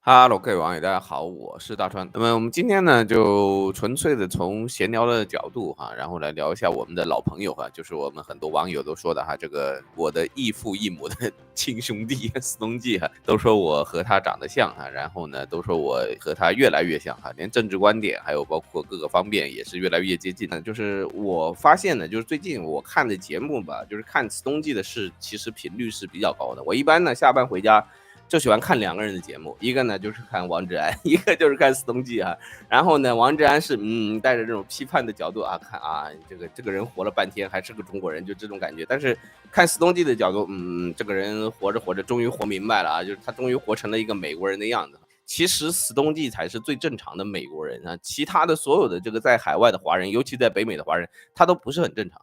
Hello，各位网友，大家好，我是大川。那么我们今天呢，就纯粹的从闲聊的角度哈，然后来聊一下我们的老朋友哈，就是我们很多网友都说的哈，这个我的异父异母的亲兄弟司东纪哈，都说我和他长得像哈，然后呢，都说我和他越来越像哈，连政治观点还有包括各个方面也是越来越接近。就是我发现呢，就是最近我看的节目吧，就是看司东纪的其实频率是比较高的。我一般呢下班回家，就喜欢看两个人的节目，一个呢就是看王志安，一个就是看司东纪啊。然后呢，王志安是带着这种批判的角度啊看啊，这个人活了半天还是个中国人，就这种感觉。但是看司东纪的角度，这个人活着活着终于活明白了啊，就是他终于活成了一个美国人的样子。其实司东纪才是最正常的美国人啊，其他的所有的这个在海外的华人，尤其在北美的华人，他都不是很正常。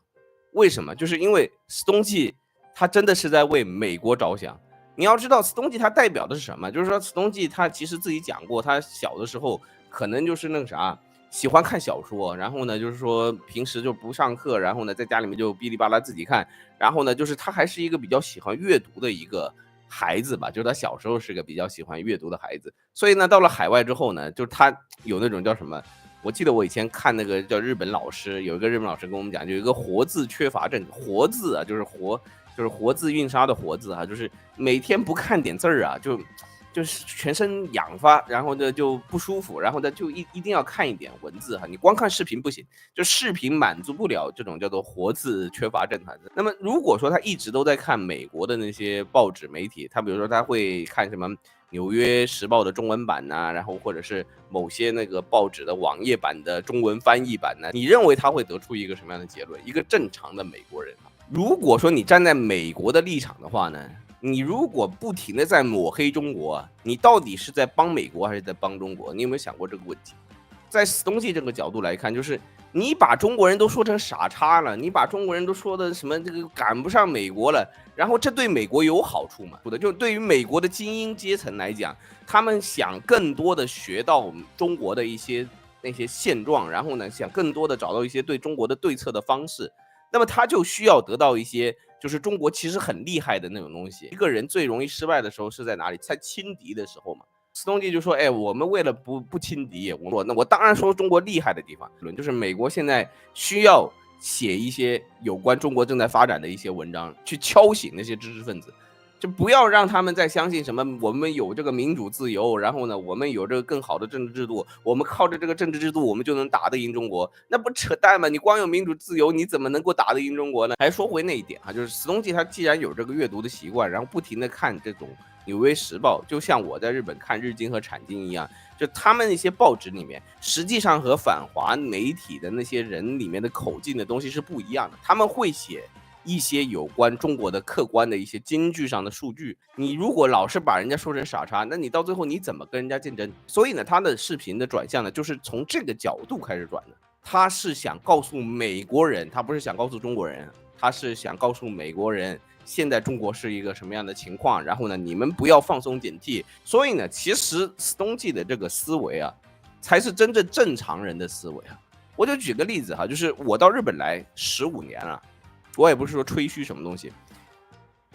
为什么？就是因为司东纪他真的是在为美国着想。你要知道司东纪他代表的是什么？就是说司东纪他其实自己讲过，他小的时候可能就是那个啥，喜欢看小说，然后呢，就是说平时就不上课，然后呢，在家里面就哔哩吧啦自己看，然后呢，就是他还是一个比较喜欢阅读的一个孩子吧，就是他小时候是个比较喜欢阅读的孩子，所以呢，到了海外之后呢，就是他有那种叫什么？我记得我以前看那个叫日本老师，有一个日本老师跟我们讲，有一个活字缺乏症，活字啊，就是活字印刷的活字啊，就是每天不看点字儿啊，就是全身痒发，然后呢就不舒服，然后呢就一定要看一点文字哈，你光看视频不行，就视频满足不了这种叫做活字缺乏症哈。那么如果说他一直都在看美国的那些报纸媒体，他比如说他会看什么《纽约时报》的中文版呐、然后或者是某些那个报纸的网页版的中文翻译版呢，你认为他会得出一个什么样的结论？一个正常的美国人啊，如果说你站在美国的立场的话呢，你如果不停的在抹黑中国啊，你到底是在帮美国还是在帮中国？你有没有想过这个问题？在司东纪这个角度来看，就是你把中国人都说成傻叉了，你把中国人都说的什么这个赶不上美国了，然后这对美国有好处吗？就对于美国的精英阶层来讲，他们想更多的学到中国的一些那些现状，然后呢，想更多的找到一些对中国的对策的方式，那么他就需要得到一些就是中国其实很厉害的那种东西。一个人最容易失败的时候是在哪里？在轻敌的时候嘛。司东纪就说：“哎，我们为了不轻敌，我当然说中国厉害的地方，就是美国现在需要写一些有关中国正在发展的一些文章，去敲醒那些知识分子，就不要让他们再相信什么我们有这个民主自由，然后呢，我们有这个更好的政治制度，我们靠着这个政治制度，我们就能打得赢中国，那不扯淡吗？你光有民主自由，你怎么能够打得赢中国呢？”还说回那一点啊，就是司东纪他既然有这个阅读的习惯，然后不停的看这种《纽约时报》，就像我在日本看日经和产经一样，就他们那些报纸里面，实际上和反华媒体的那些人里面的口径的东西是不一样的。他们会写一些有关中国的客观的一些经济上的数据。你如果老是把人家说成傻叉，那你到最后你怎么跟人家竞争？所以呢，他的视频的转向呢，就是从这个角度开始转的。他是想告诉美国人，他不是想告诉中国人，他是想告诉美国人，现在中国是一个什么样的情况，然后呢，你们不要放松警惕。所以呢，其实司东纪的这个思维啊，才是真正正常人的思维啊。我就举个例子哈，就是我到日本来15年了，我也不是说吹嘘什么东西，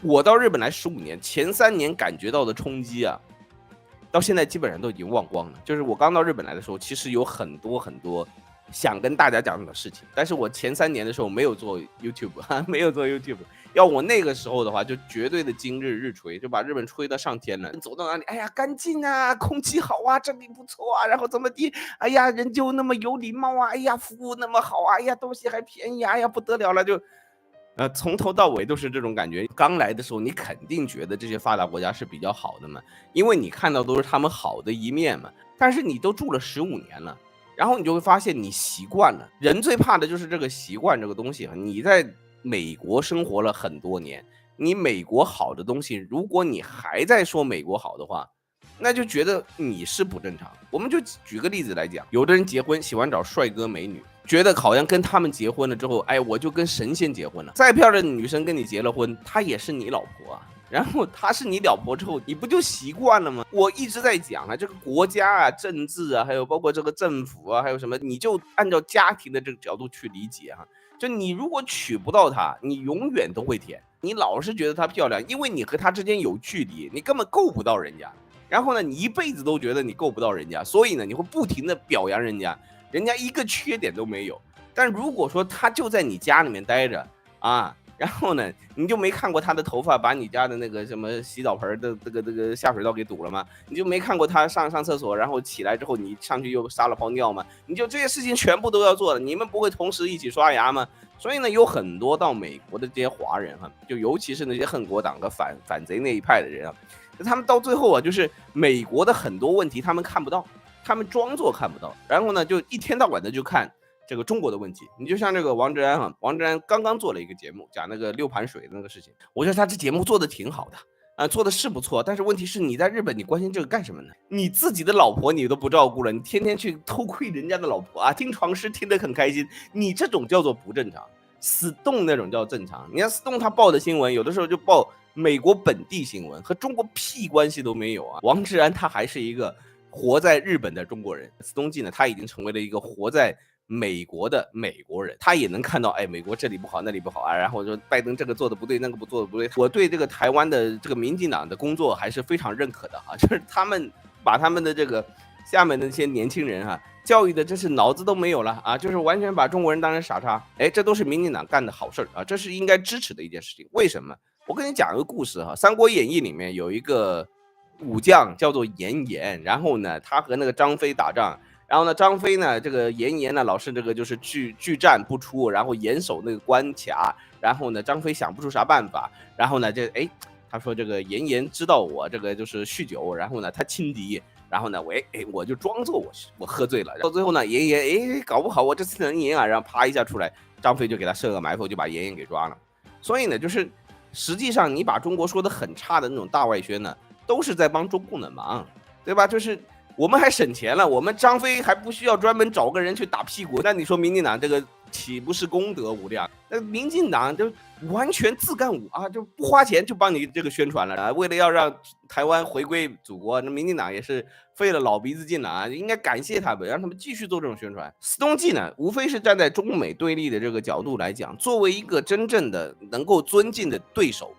我到日本来15年，前3年感觉到的冲击啊，到现在基本上都已经忘光了。就是我刚到日本来的时候，其实有很多很多想跟大家讲的事情，但是我前3年的时候没有做 YouTube，没有做 YouTube。要我那个时候的话，就绝对的今日日吹，就把日本吹到上天了。走到哪里，哎呀，干净啊，空气好啊，这里不错啊，然后怎么地，哎呀，人就那么有礼貌啊，哎呀，服务那么好啊，哎呀，东西还便宜啊，哎呀，不得了了，就从头到尾都是这种感觉。刚来的时候，你肯定觉得这些发达国家是比较好的嘛，因为你看到都是他们好的一面嘛。但是你都住了15年了，然后你就会发现你习惯了。人最怕的就是这个习惯这个东西啊。你在美国生活了很多年，你美国好的东西，如果你还在说美国好的话，那就觉得你是不正常。我们就举个例子来讲，有的人结婚喜欢找帅哥美女，觉得好像跟他们结婚了之后，哎，我就跟神仙结婚了。再漂亮的女生跟你结了婚，她也是你老婆啊。然后她是你老婆之后，你不就习惯了吗？我一直在讲啊，这个国家啊、政治啊，还有包括这个政府啊，还有什么，你就按照家庭的这个角度去理解啊。就你如果娶不到她，你永远都会舔。你老是觉得她漂亮，因为你和她之间有距离，你根本够不到人家。然后呢，你一辈子都觉得你够不到人家，所以呢，你会不停的表扬人家，人家一个缺点都没有。但如果说他就在你家里面待着啊，然后呢，你就没看过他的头发把你家的那个什么洗澡盆的这个下水道给堵了吗？你就没看过他上厕所，然后起来之后你上去又撒了泡尿吗？你就这些事情全部都要做了，你们不会同时一起刷牙吗？所以呢，有很多到美国的这些华人哈，就尤其是那些恨国党和反贼那一派的人啊，他们到最后啊，就是美国的很多问题他们看不到，他们装作看不到，然后呢，就一天到晚的就看这个中国的问题。你就像这个王志安哈，王志安刚刚做了一个节目，讲那个六盘水的那个事情，我觉得他这节目做的挺好的。做的是不错，但是问题是你在日本，你关心这个干什么呢？你自己的老婆你都不照顾了，你天天去偷窥人家的老婆啊，听床师听得很开心，你这种叫做不正常。Stone 那种叫正常，你看 Stone 他报的新闻，有的时候就报美国本地新闻，和中国屁关系都没有啊。王志安他还是一个活在日本的中国人，Stone 记呢，他已经成为了一个活在美国的美国人，他也能看到，哎，美国这里不好，那里不好啊，然后说拜登这个做的不对，那个做的不对。我对这个台湾的这个民进党的工作还是非常认可的啊，就是他们把他们的这个下面的那些年轻人哈，教育的真是脑子都没有了啊，就是完全把中国人当成傻叉。哎，这都是民进党干的好事啊，这是应该支持的一件事情。为什么？我跟你讲一个故事哈，《三国演义》里面有一个武将叫做严颜，然后呢，他和那个张飞打仗。然后呢，张飞呢，这个严颜呢，老是这个就是拒战不出，然后严守那个关卡。然后呢，张飞想不出啥办法。然后呢，他说这个严颜知道我这个就是酗酒，然后呢，他轻敌。然后呢，我就装作我喝醉了。到最后呢，严颜搞不好我这次能赢啊，然后啪一下出来，张飞就给他设个埋伏，就把严颜给抓了。所以呢，就是实际上你把中国说的很差的那种大外宣呢，都是在帮中共的忙，对吧？就是我们还省钱了，我们张飞还不需要专门找个人去打屁股。那你说民进党这个岂不是功德无量？那民进党就完全自干五啊，就不花钱就帮你这个宣传了啊。为了要让台湾回归祖国，那民进党也是费了老鼻子劲了啊，应该感谢他们，让他们继续做这种宣传。Stone 记呢，无非是站在中美对立的这个角度来讲，作为一个真正的能够尊敬的对手，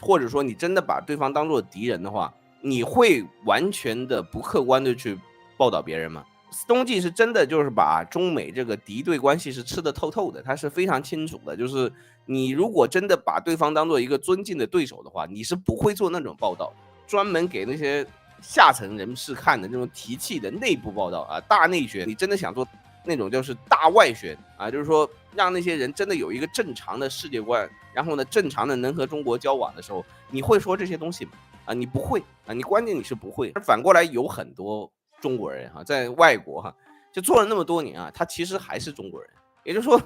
或者说你真的把对方当做敌人的话，你会完全的不客观的去报道别人吗？Stone 记是真的就是把中美这个敌对关系是吃得透透的，他是非常清楚的。就是你如果真的把对方当做一个尊敬的对手的话，你是不会做那种报道，专门给那些下层人士看的那种提气的内部报道啊，大内宣。你真的想做那种就是大外宣啊，就是说让那些人真的有一个正常的世界观，然后呢，正常的能和中国交往的时候，你会说这些东西吗？你不会啊，你关键你是不会。反过来有很多中国人哈，在外国哈，就做了那么多年啊，他其实还是中国人。也就是说，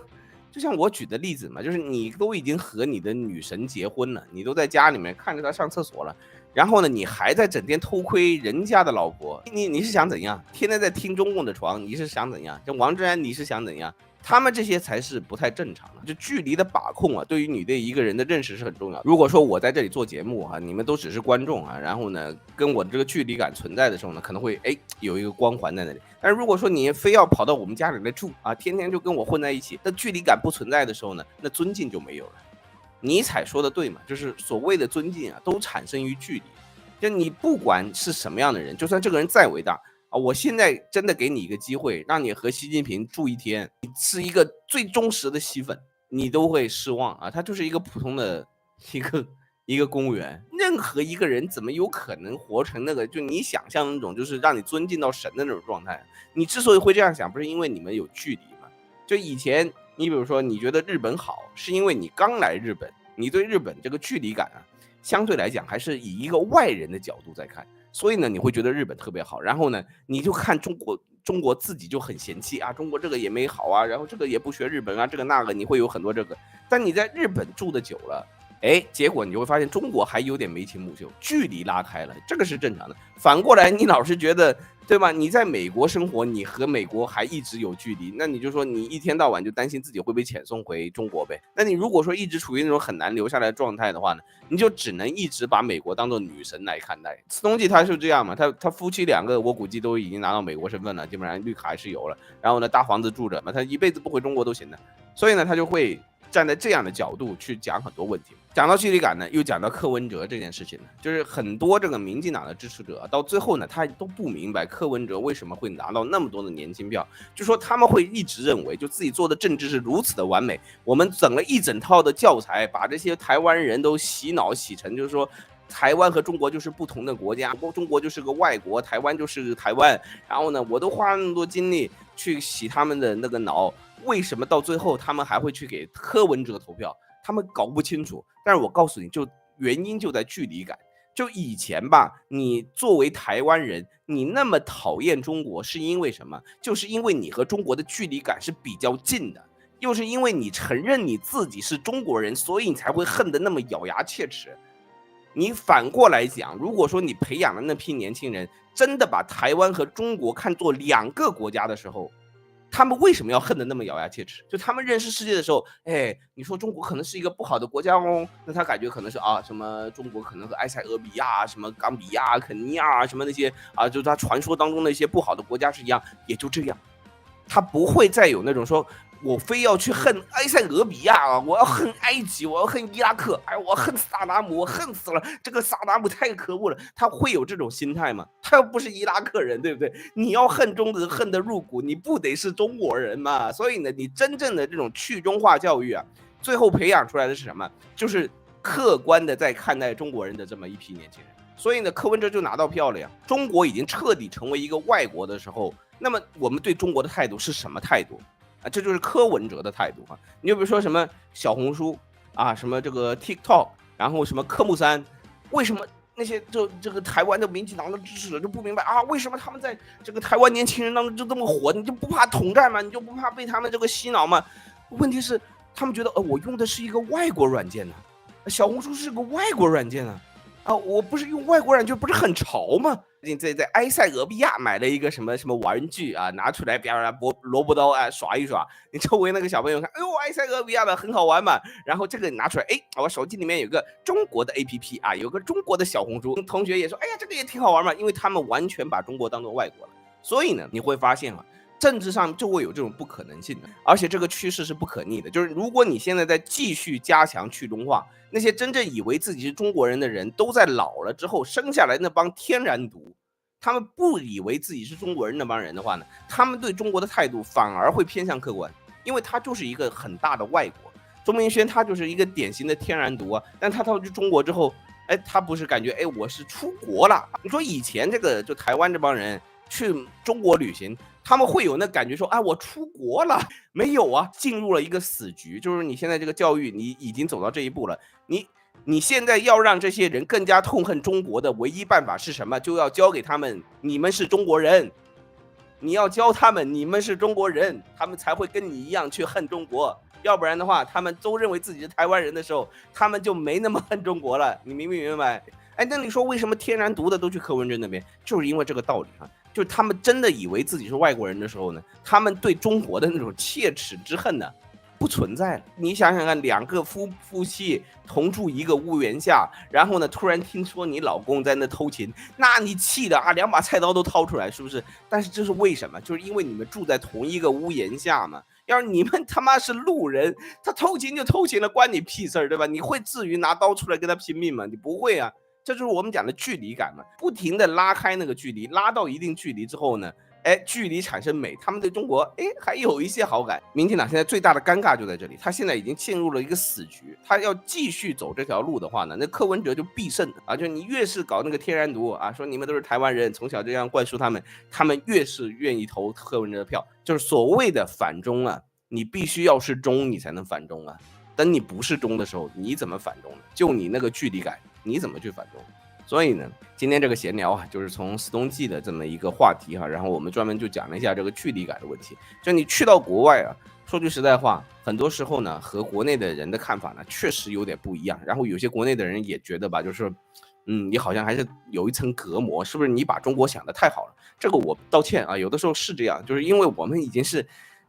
就像我举的例子嘛，就是你都已经和你的女神结婚了，你都在家里面看着她上厕所了，然后呢，你还在整天偷窥人家的老婆，你是想怎样？天天在听中共的床，你是想怎样？这王志安你是想怎样？他们这些才是不太正常的，就距离的把控啊，对于你对一个人的认识是很重要的。如果说我在这里做节目啊，你们都只是观众啊，然后呢，跟我这个距离感存在的时候呢，可能会有一个光环在那里。但是如果说你非要跑到我们家里来住啊，天天就跟我混在一起，那距离感不存在的时候呢，那尊敬就没有了。尼采说的对嘛，就是所谓的尊敬啊，都产生于距离。就你不管是什么样的人，就算这个人再伟大。我现在真的给你一个机会，让你和习近平住一天，你是一个最忠实的吸粉，你都会失望啊！他就是一个普通的一个公务员，任何一个人怎么有可能活成那个就你想象那种就是让你尊敬到神的那种状态？你之所以会这样想，不是因为你们有距离吗？就以前你比如说你觉得日本好，是因为你刚来日本，你对日本这个距离感啊，相对来讲还是以一个外人的角度在看。所以呢，你会觉得日本特别好，然后呢，你就看中国自己就很嫌弃啊，中国这个也没好啊，然后这个也不学日本啊，这个那个，你会有很多这个。但你在日本住的久了，结果你就会发现中国还有点眉清目秀，距离拉开了，这个是正常的。反过来，你老是觉得，对吧？你在美国生活，你和美国还一直有距离，那你就说你一天到晚就担心自己会被遣送回中国呗。那你如果说一直处于那种很难留下来的状态的话呢，你就只能一直把美国当做女神来看待。斯通记他是这样嘛，他夫妻两个，我估计都已经拿到美国身份了，基本上绿卡还是有了。然后呢，大房子住着嘛，他一辈子不回中国都行的。所以呢，他就会站在这样的角度去讲很多问题。讲到距离感呢，又讲到柯文哲这件事情呢，就是很多这个民进党的支持者到最后呢，他都不明白柯文哲为什么会拿到那么多的年轻票，就说他们会一直认为就自己做的政治是如此的完美，我们整了一整套的教材，把这些台湾人都洗脑洗成就是说台湾和中国就是不同的国家，中国就是个外国，台湾就是台湾。然后呢，我都花了那么多精力去洗他们的那个脑，为什么到最后他们还会去给柯文哲投票？他们搞不清楚。但是我告诉你，就原因就在距离感。就以前吧，你作为台湾人，你那么讨厌中国，是因为什么？就是因为你和中国的距离感是比较近的。又是因为你承认你自己是中国人，所以你才会恨得那么咬牙切齿。你反过来讲，如果说你培养的那批年轻人真的把台湾和中国看作两个国家的时候，他们为什么要恨得那么咬牙切齿？就他们认识世界的时候，哎，你说中国可能是一个不好的国家哦，那他感觉可能是啊，什么中国可能和埃塞俄比亚、什么冈比亚、肯尼亚什么那些啊，就是他传说当中的一些不好的国家是一样，也就这样，他不会再有那种说我非要去恨埃塞俄比亚啊，我要恨埃及，我要恨伊拉克，哎，我恨萨达姆，我恨死了，这个萨达姆太可恶了。他会有这种心态吗？他又不是伊拉克人，对不对？你要恨中国恨得入骨，你不得是中国人嘛？所以呢，你真正的这种去中化教育啊，最后培养出来的是什么？就是客观的在看待中国人的这么一批年轻人。所以呢，柯文哲就拿到票了呀。中国已经彻底成为一个外国的时候，那么我们对中国的态度是什么态度？啊，这就是柯文哲的态度啊！你就比如说什么小红书啊，什么这个 TikTok，然后什么科目三，为什么那些这个台湾的民进党的支持者就不明白啊？为什么他们在这个台湾年轻人当中就这么火？你就不怕统战吗？你就不怕被他们这个洗脑吗？问题是他们觉得我用的是一个外国软件呢，小红书是个外国软件啊。啊，我不是用外国软件，不是很潮吗？在埃塞俄比亚买了一个什么什么玩具啊，拿出来啪啪萝卜刀啊耍一耍，你周围那个小朋友看，哎呦，埃塞俄比亚的很好玩嘛。然后这个拿出来，哎，我手机里面有个中国的 APP 啊，有个中国的小红书，同学也说，哎呀，这个也挺好玩嘛，因为他们完全把中国当做外国了。所以呢，你会发现啊，政治上就会有这种不可能性的，而且这个趋势是不可逆的。就是如果你现在在继续加强去中化，那些真正以为自己是中国人的人都在老了之后生下来那帮天然犊，他们不以为自己是中国人那帮人的话呢，他们对中国的态度反而会偏向客观，因为他就是一个很大的外国。钟明轩他就是一个典型的天然犊啊，但他到中国之后，哎，他不是感觉哎我是出国了？你说以前这个就台湾这帮人去中国旅行，他们会有那感觉说，哎，我出国了？没有啊，进入了一个死局。就是你现在这个教育，你已经走到这一步了，你现在要让这些人更加痛恨中国的唯一办法是什么？就要教给他们，你们是中国人，你要教他们，你们是中国人，他们才会跟你一样去恨中国。要不然的话，他们都认为自己是台湾人的时候，他们就没那么恨中国了。你明不明白？哎，那你说为什么天然独的都去柯文哲那边？就是因为这个道理啊。就是他们真的以为自己是外国人的时候呢，他们对中国的那种切齿之恨呢，不存在了。你想想看，两个夫妻同住一个屋檐下，然后呢，突然听说你老公在那偷情，那你气的啊，两把菜刀都掏出来，是不是？但是这是为什么？就是因为你们住在同一个屋檐下嘛。要是你们他妈是路人，他偷情就偷情了，关你屁事儿，对吧？你会至于拿刀出来跟他拼命吗？你不会啊。这就是我们讲的距离感嘛，不停的拉开那个距离，拉到一定距离之后呢，哎，距离产生美，他们对中国哎还有一些好感。民进党现在最大的尴尬就在这里，他现在已经进入了一个死局，他要继续走这条路的话呢，那柯文哲就必胜啊！就你越是搞那个天然独啊，说你们都是台湾人，从小这样灌输他们，他们越是愿意投柯文哲的票。就是所谓的反中啊，你必须要是中，你才能反中啊。等你不是中的时候，你怎么反中呢？就你那个距离感，你怎么去反中？所以呢，今天这个闲聊啊，就是从四冬季的这么一个话题哈，然后我们专门就讲了一下这个距离感的问题。就你去到国外啊，说句实在话，很多时候呢，和国内的人的看法呢，确实有点不一样。然后有些国内的人也觉得吧，就是，你好像还是有一层隔膜，是不是你把中国想得太好了？这个我道歉啊，有的时候是这样，就是因为我们已经是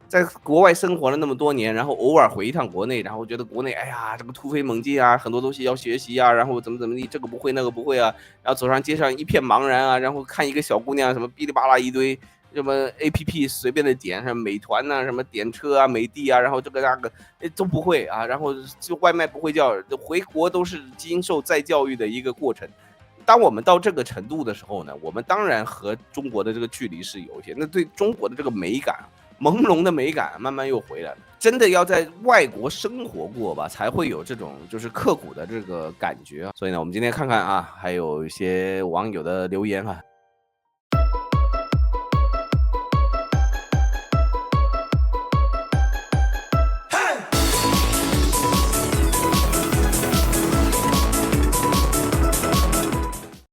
在国外生活了那么多年，然后偶尔回一趟国内，然后觉得国内，哎呀，这个突飞猛进啊，很多东西要学习啊，然后怎么地，这个不会那个不会啊，然后走上街上一片茫然啊，然后看一个小姑娘什么哔哩吧啦一堆，什么 APP 随便的点，什么美团呐、什么点车啊、美的啊，然后这个那个都不会啊，然后就外卖不会叫，回国都是经受再教育的一个过程。当我们到这个程度的时候呢，我们当然和中国的这个距离是有一些，那对中国的这个美感，朦胧的美感慢慢又回来了。真的要在外国生活过吧，才会有这种就是刻骨的这个感觉啊。所以呢，我们今天看看啊，还有一些网友的留言啊。